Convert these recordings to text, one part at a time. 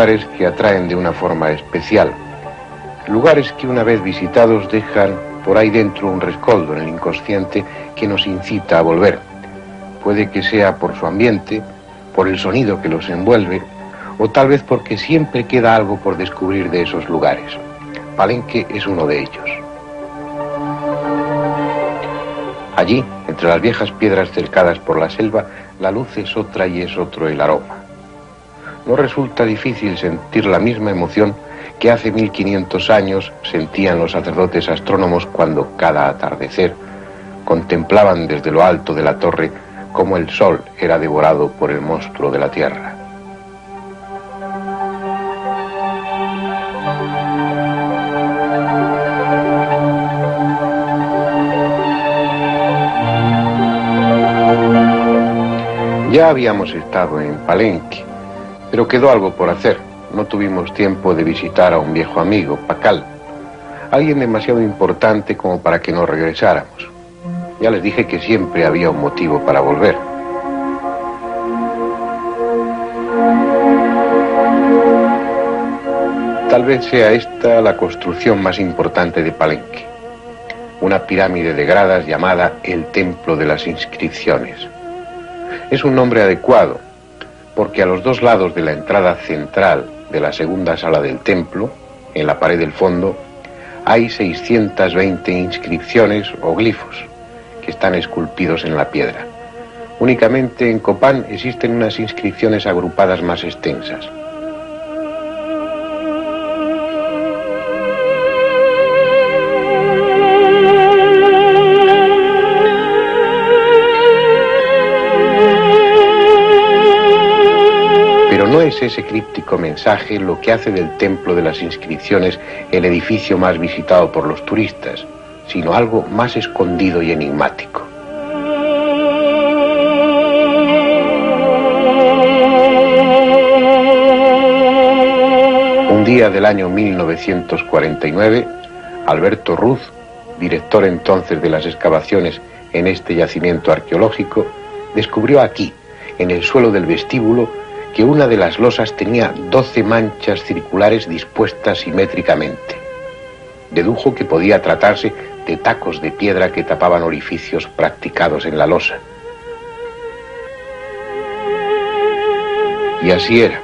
lugares que atraen de una forma especial. Lugares que una vez visitados dejan por ahí dentro un rescoldo en el inconsciente que nos incita a volver. Puede que sea por su ambiente, por el sonido que los envuelve, o tal vez porque siempre queda algo por descubrir de esos lugares. Palenque es uno de ellos. Allí, entre las viejas piedras cercadas por la selva, la luz es otra y es otro el aroma. No resulta difícil sentir la misma emoción que hace 1500 años sentían los sacerdotes astrónomos cuando cada atardecer contemplaban desde lo alto de la torre cómo el sol era devorado por el monstruo de la tierra. Ya habíamos estado en Palenque, pero quedó algo por hacer. No tuvimos tiempo de visitar a un viejo amigo, Pacal, alguien demasiado importante como para que no regresáramos. Ya les dije que siempre había un motivo para volver. Tal vez sea esta la construcción más importante de Palenque, una pirámide de gradas llamada el Templo de las Inscripciones. Es un nombre adecuado, porque a los dos lados de la entrada central de la segunda sala del templo, en la pared del fondo, hay 620 inscripciones o glifos que están esculpidos en la piedra. Únicamente en Copán existen unas inscripciones agrupadas más extensas. No es ese críptico mensaje lo que hace del Templo de las Inscripciones el edificio más visitado por los turistas, sino algo más escondido y enigmático. Un día del año 1949, Alberto Ruz, director entonces de las excavaciones en este yacimiento arqueológico, descubrió aquí, en el suelo del vestíbulo, que una de las losas tenía 12 manchas circulares dispuestas simétricamente. Dedujo que podía tratarse de tacos de piedra que tapaban orificios practicados en la losa. Y así era,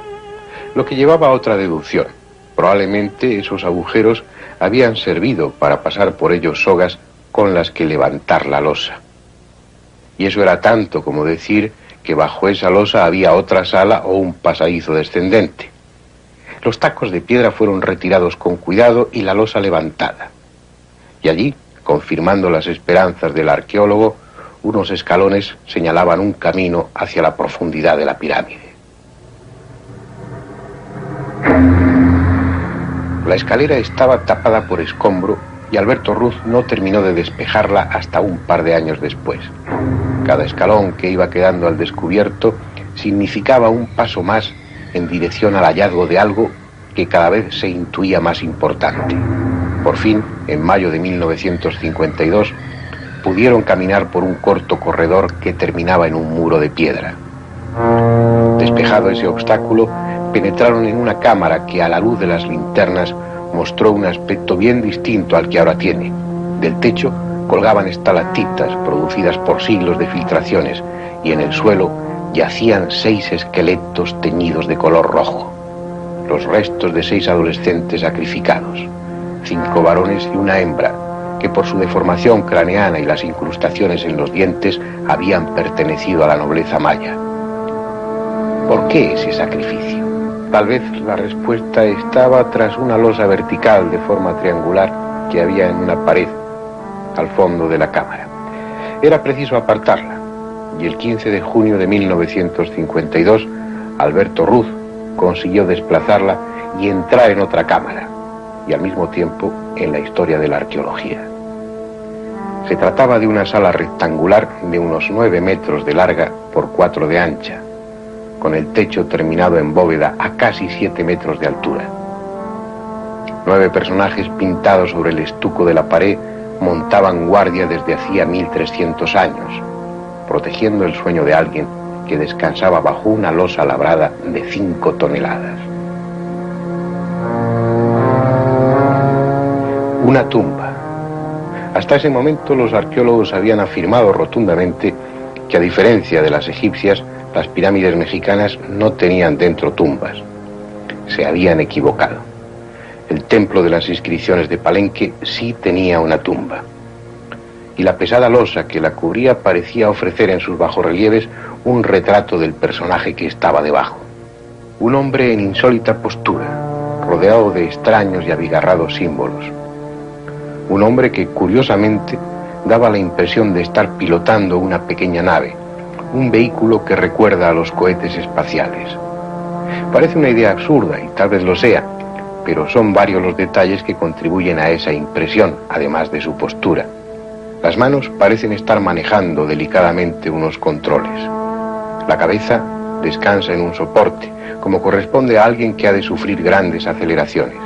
lo que llevaba a otra deducción. Probablemente esos agujeros habían servido para pasar por ellos sogas con las que levantar la losa. Y eso era tanto como decir que bajo esa losa había otra sala o un pasadizo descendente. Los tacos de piedra fueron retirados con cuidado y la losa levantada. Y allí, confirmando las esperanzas del arqueólogo, unos escalones señalaban un camino hacia la profundidad de la pirámide. La escalera estaba tapada por escombro y Alberto Ruz no terminó de despejarla hasta un par de años después. Cada escalón que iba quedando al descubierto significaba un paso más en dirección al hallazgo de algo que cada vez se intuía más importante. Por fin, en mayo de 1952, pudieron caminar por un corto corredor que terminaba en un muro de piedra. Despejado ese obstáculo, penetraron en una cámara que a la luz de las linternas mostró un aspecto bien distinto al que ahora tiene. Del techo colgaban estalactitas producidas por siglos de filtraciones y en el suelo yacían 6 esqueletos teñidos de color rojo, los restos de 6 adolescentes sacrificados, 5 varones y una hembra, que por su deformación craneana y las incrustaciones en los dientes habían pertenecido a la nobleza maya. ¿Por qué ese sacrificio? Tal vez la respuesta estaba tras una losa vertical de forma triangular que había en una pared al fondo de la cámara. Era preciso apartarla, y el 15 de junio de 1952, Alberto Ruz consiguió desplazarla y entrar en otra cámara, y al mismo tiempo en la historia de la arqueología. Se trataba de una sala rectangular de unos 9 metros de larga por 4 de ancha, con el techo terminado en bóveda a casi 7 metros de altura. 9 personajes pintados sobre el estuco de la pared montaban guardia desde hacía 1300 años, protegiendo el sueño de alguien que descansaba bajo una losa labrada de 5 toneladas. Una tumba. Hasta ese momento los arqueólogos habían afirmado rotundamente que, a diferencia de las egipcias, las pirámides mexicanas no tenían dentro tumbas. Se habían equivocado. El templo de las inscripciones de Palenque sí tenía una tumba. Y la pesada losa que la cubría parecía ofrecer en sus bajorrelieves un retrato del personaje que estaba debajo. Un hombre en insólita postura, rodeado de extraños y abigarrados símbolos. Un hombre que, curiosamente, daba la impresión de estar pilotando una pequeña nave, un vehículo que recuerda a los cohetes espaciales. Parece una idea absurda, y tal vez lo sea, pero son varios los detalles que contribuyen a esa impresión, además de su postura. Las manos parecen estar manejando delicadamente unos controles. La cabeza descansa en un soporte, como corresponde a alguien que ha de sufrir grandes aceleraciones.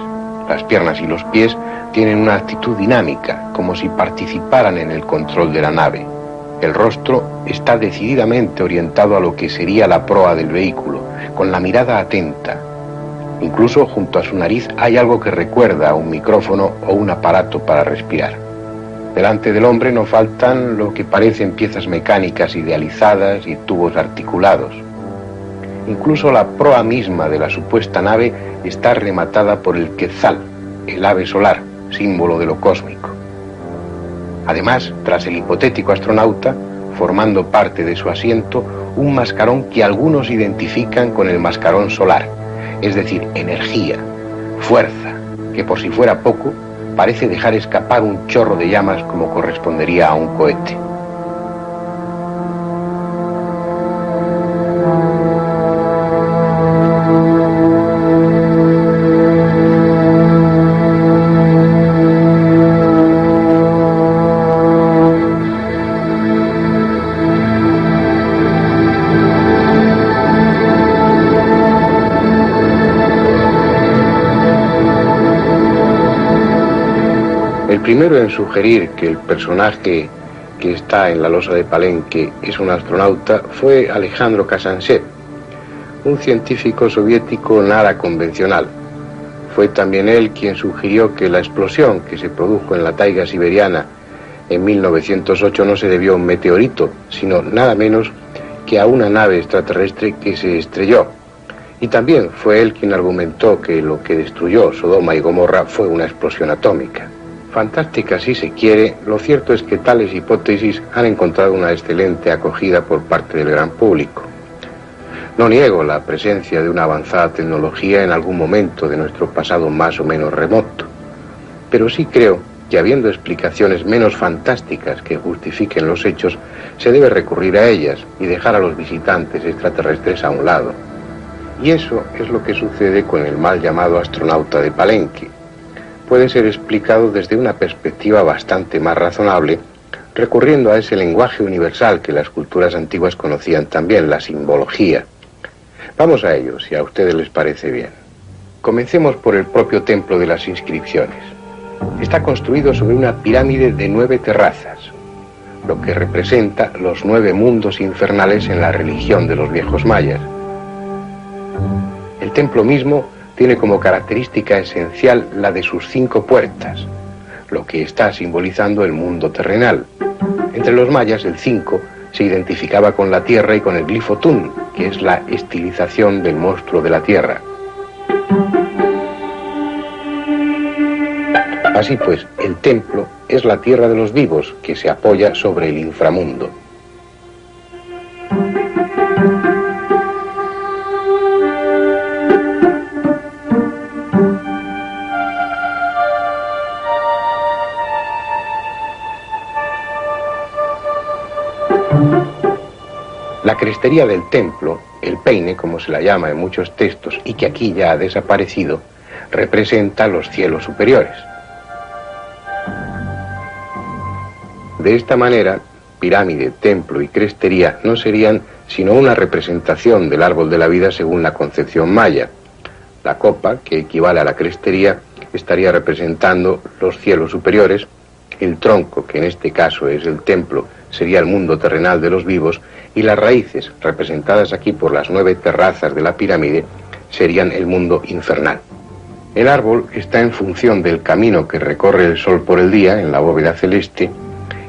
Las piernas y los pies tienen una actitud dinámica, como si participaran en el control de la nave. El rostro está decididamente orientado a lo que sería la proa del vehículo, con la mirada atenta. Incluso junto a su nariz hay algo que recuerda a un micrófono o un aparato para respirar. Delante del hombre no faltan lo que parecen piezas mecánicas idealizadas y tubos articulados. Incluso la proa misma de la supuesta nave está rematada por el quetzal, el ave solar, símbolo de lo cósmico. Además, tras el hipotético astronauta, formando parte de su asiento, un mascarón que algunos identifican con el mascarón solar, es decir, energía, fuerza, que por si fuera poco, parece dejar escapar un chorro de llamas como correspondería a un cohete. El primero en sugerir que el personaje que está en la losa de Palenque es un astronauta fue Alejandro Kazantsev, un científico soviético nada convencional. Fue también él quien sugirió que la explosión que se produjo en la taiga siberiana en 1908 no se debió a un meteorito, sino nada menos que a una nave extraterrestre que se estrelló. Y también fue él quien argumentó que lo que destruyó Sodoma y Gomorra fue una explosión atómica. Fantástica si se quiere, lo cierto es que tales hipótesis han encontrado una excelente acogida por parte del gran público. No niego la presencia de una avanzada tecnología en algún momento de nuestro pasado más o menos remoto, pero sí creo que, habiendo explicaciones menos fantásticas que justifiquen los hechos, se debe recurrir a ellas y dejar a los visitantes extraterrestres a un lado. Y eso es lo que sucede con el mal llamado astronauta de Palenque. Puede ser explicado desde una perspectiva bastante más razonable, recurriendo a ese lenguaje universal que las culturas antiguas conocían también, la simbología. Vamos a ello, si a ustedes les parece bien. Comencemos por el propio templo de las inscripciones. Está construido sobre una pirámide de 9 terrazas, lo que representa los 9 mundos infernales en la religión de los viejos mayas. El templo mismo tiene como característica esencial la de sus 5 puertas, lo que está simbolizando el mundo terrenal. Entre los mayas, el 5 se identificaba con la tierra y con el glifo Tun, que es la estilización del monstruo de la tierra. Así pues, el templo es la tierra de los vivos, que se apoya sobre el inframundo. La crestería del templo, el peine, como se la llama en muchos textos y que aquí ya ha desaparecido, representa los cielos superiores. De esta manera, pirámide, templo y crestería no serían sino una representación del árbol de la vida según la concepción maya. La copa, que equivale a la crestería, estaría representando los cielos superiores. El tronco, que en este caso es el templo, sería el mundo terrenal de los vivos, y las raíces, representadas aquí por las 9 terrazas de la pirámide, serían el mundo infernal. El árbol está en función del camino que recorre el sol por el día en la bóveda celeste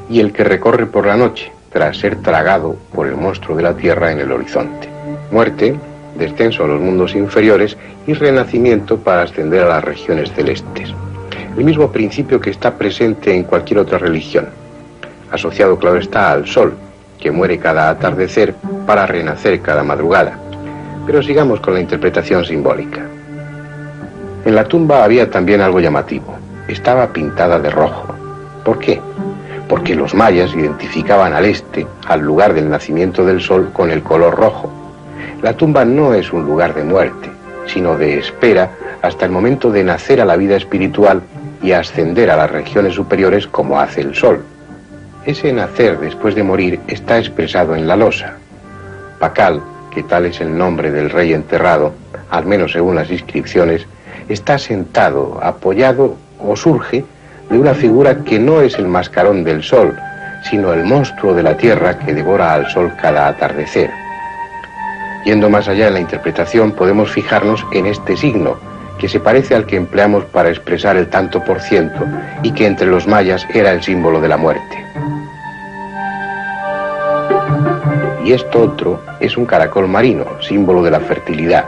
y el que recorre por la noche, tras ser tragado por el monstruo de la tierra en el horizonte. Muerte, descenso a los mundos inferiores y renacimiento para ascender a las regiones celestes. El mismo principio que está presente en cualquier otra religión, asociado, claro está, al sol, que muere cada atardecer para renacer cada madrugada. Pero sigamos con la interpretación simbólica. En la tumba había también algo llamativo. Estaba pintada de rojo. ¿Por qué? Porque los mayas identificaban al este, al lugar del nacimiento del sol, con el color rojo. La tumba no es un lugar de muerte, sino de espera hasta el momento de nacer a la vida espiritual y ascender a las regiones superiores como hace el sol. Ese nacer después de morir está expresado en la losa. Pacal, que tal es el nombre del rey enterrado, al menos según las inscripciones, está sentado, apoyado o surge de una figura que no es el mascarón del sol, sino el monstruo de la tierra que devora al sol cada atardecer. Yendo más allá en la interpretación, podemos fijarnos en este signo, que se parece al que empleamos para expresar el tanto por ciento y que entre los mayas era el símbolo de la muerte. Y esto otro es un caracol marino, símbolo de la fertilidad.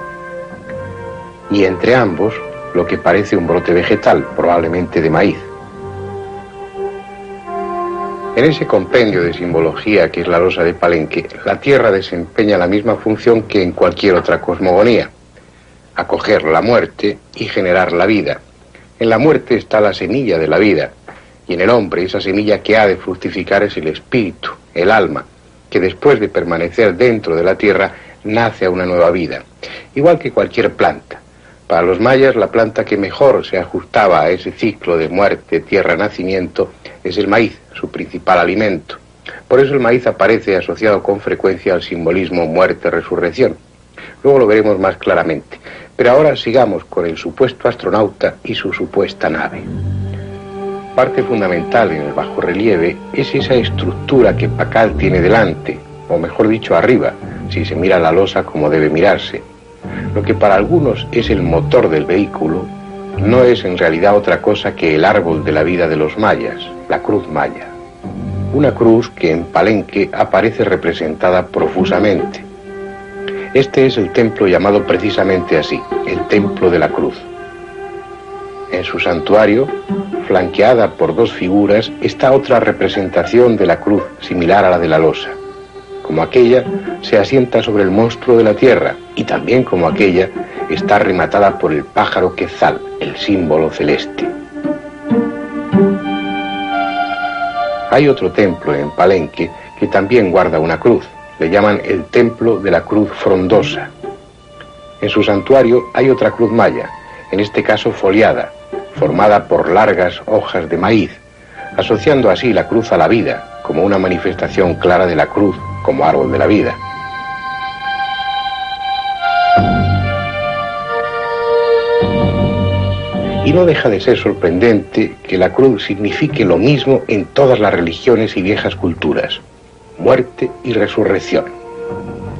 Y entre ambos, lo que parece un brote vegetal, probablemente de maíz. En ese compendio de simbología que es la losa de Palenque, la tierra desempeña la misma función que en cualquier otra cosmogonía: acoger la muerte y generar la vida. En la muerte está la semilla de la vida, y en el hombre esa semilla que ha de fructificar es el espíritu, el alma, que después de permanecer dentro de la tierra nace a una nueva vida, igual que cualquier planta. Para los mayas, la planta que mejor se ajustaba a ese ciclo de muerte, tierra, nacimiento es el maíz, su principal alimento. Por eso el maíz aparece asociado con frecuencia al simbolismo muerte-resurrección. Luego lo veremos más claramente. Pero ahora sigamos con el supuesto astronauta y su supuesta nave. Parte fundamental en el bajorrelieve es esa estructura que Pacal tiene delante, o mejor dicho arriba, si se mira la losa como debe mirarse. Lo que para algunos es el motor del vehículo, no es en realidad otra cosa que el árbol de la vida de los mayas, la cruz maya. Una cruz que en Palenque aparece representada profusamente. Este es el templo llamado precisamente así, el Templo de la Cruz. En su santuario, flanqueada por dos figuras, está otra representación de la cruz similar a la de la losa. Como aquella, se asienta sobre el monstruo de la tierra y también como aquella, está rematada por el pájaro quetzal, el símbolo celeste. Hay otro templo en Palenque que también guarda una cruz. Le llaman el Templo de la Cruz Frondosa. En su santuario hay otra cruz maya, en este caso foliada, formada por largas hojas de maíz, asociando así la cruz a la vida, como una manifestación clara de la cruz como árbol de la vida. Y no deja de ser sorprendente que la cruz signifique lo mismo en todas las religiones y viejas culturas: muerte y resurrección.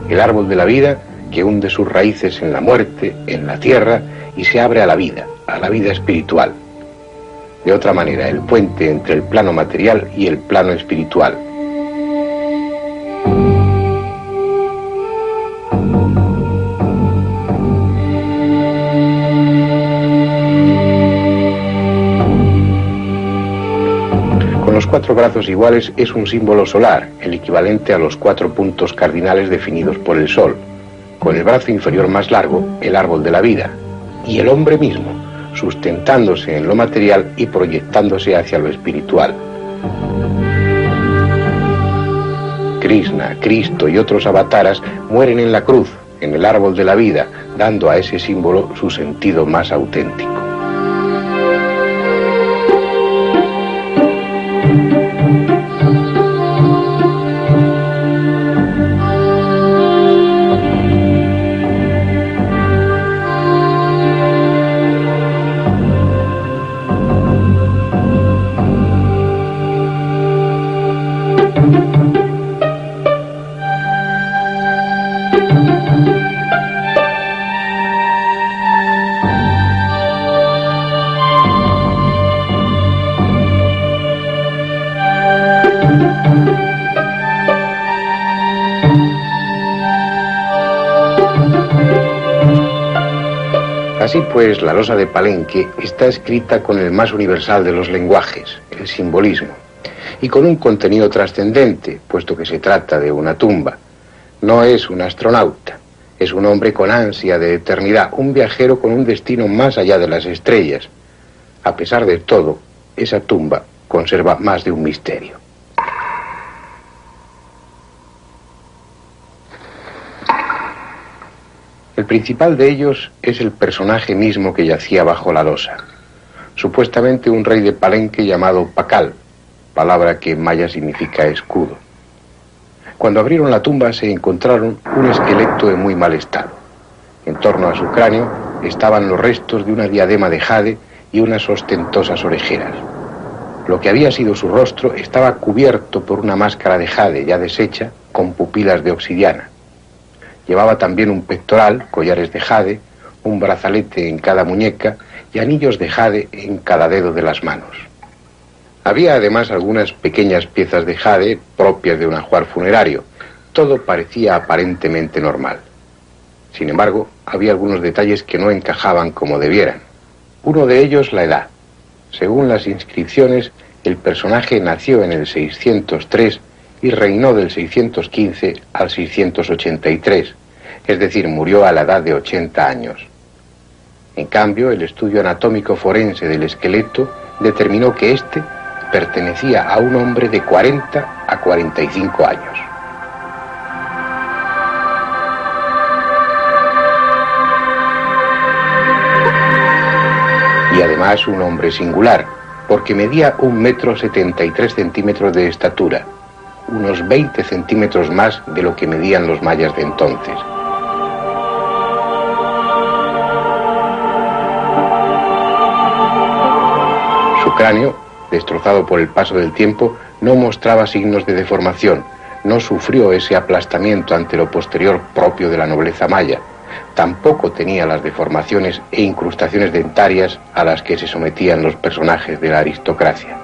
El árbol de la vida que hunde sus raíces en la muerte, en la tierra, y se abre a la vida espiritual. De otra manera, el puente entre el plano material y el plano espiritual. Con los 4 brazos iguales es un símbolo solar, el equivalente a los 4 puntos cardinales definidos por el sol. Con el brazo inferior más largo, el árbol de la vida, y el hombre mismo, sustentándose en lo material y proyectándose hacia lo espiritual. Krishna, Cristo y otros avataras mueren en la cruz, en el árbol de la vida, dando a ese símbolo su sentido más auténtico. Así pues, la losa de Palenque está escrita con el más universal de los lenguajes, el simbolismo, y con un contenido trascendente, puesto que se trata de una tumba. No es un astronauta, es un hombre con ansia de eternidad, un viajero con un destino más allá de las estrellas. A pesar de todo, esa tumba conserva más de un misterio. El principal de ellos es el personaje mismo que yacía bajo la losa. Supuestamente un rey de Palenque llamado Pacal, palabra que en maya significa escudo. Cuando abrieron la tumba se encontraron un esqueleto en muy mal estado. En torno a su cráneo estaban los restos de una diadema de jade y unas ostentosas orejeras. Lo que había sido su rostro estaba cubierto por una máscara de jade ya deshecha con pupilas de obsidiana. Llevaba también un pectoral, collares de jade, un brazalete en cada muñeca y anillos de jade en cada dedo de las manos. Había además algunas pequeñas piezas de jade propias de un ajuar funerario. Todo parecía aparentemente normal. Sin embargo, había algunos detalles que no encajaban como debieran. Uno de ellos, la edad. Según las inscripciones, el personaje nació en el 603 y reinó del 615 al 683, es decir, murió a la edad de 80 años. En cambio, el estudio anatómico forense del esqueleto determinó que éste pertenecía a un hombre de 40 a 45 años. Y además un hombre singular, porque medía 1,73 m de estatura, unos 20 centímetros más de lo que medían los mayas de entonces. Su cráneo, destrozado por el paso del tiempo, no mostraba signos de deformación, no sufrió ese aplastamiento ante lo posterior propio de la nobleza maya, tampoco tenía las deformaciones e incrustaciones dentarias a las que se sometían los personajes de la aristocracia.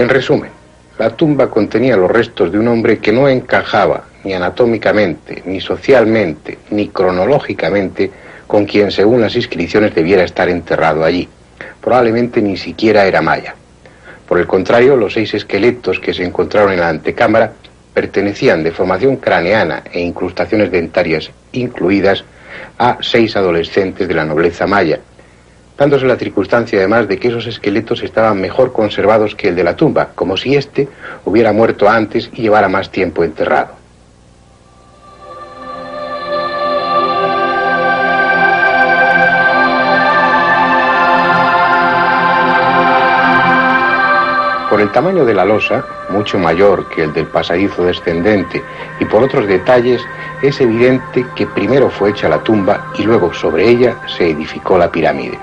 En resumen, la tumba contenía los restos de un hombre que no encajaba ni anatómicamente, ni socialmente, ni cronológicamente con quien según las inscripciones debiera estar enterrado allí. Probablemente ni siquiera era maya. Por el contrario, los 6 esqueletos que se encontraron en la antecámara pertenecían de formación craneana e incrustaciones dentarias incluidas a 6 adolescentes de la nobleza maya, dándose la circunstancia además de que esos esqueletos estaban mejor conservados que el de la tumba, como si éste hubiera muerto antes y llevara más tiempo enterrado. Por el tamaño de la losa, mucho mayor que el del pasadizo descendente, y por otros detalles, es evidente que primero fue hecha la tumba y luego sobre ella se edificó la pirámide.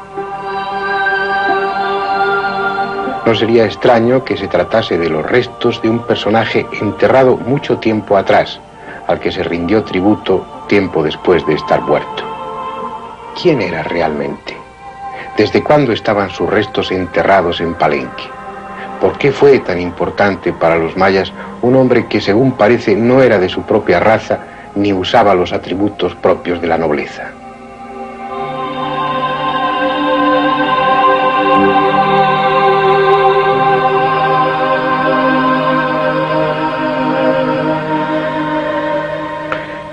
No sería extraño que se tratase de los restos de un personaje enterrado mucho tiempo atrás, al que se rindió tributo tiempo después de estar muerto. ¿Quién era realmente? ¿Desde cuándo estaban sus restos enterrados en Palenque? ¿Por qué fue tan importante para los mayas un hombre que según parece no era de su propia raza ni usaba los atributos propios de la nobleza?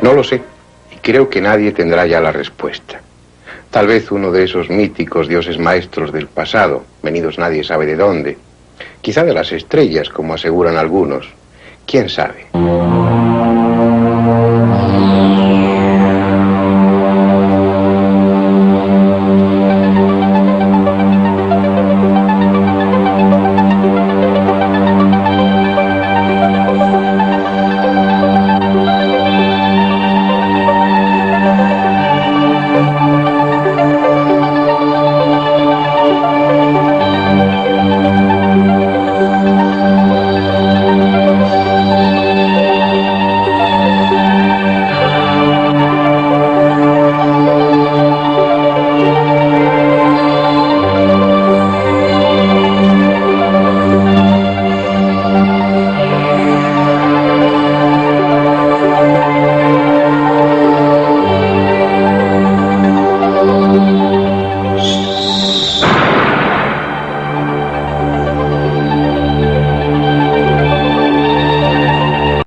No lo sé, y creo que nadie tendrá ya la respuesta. Tal vez uno de esos míticos dioses maestros del pasado, venidos nadie sabe de dónde, quizá de las estrellas, como aseguran algunos. ¿Quién sabe?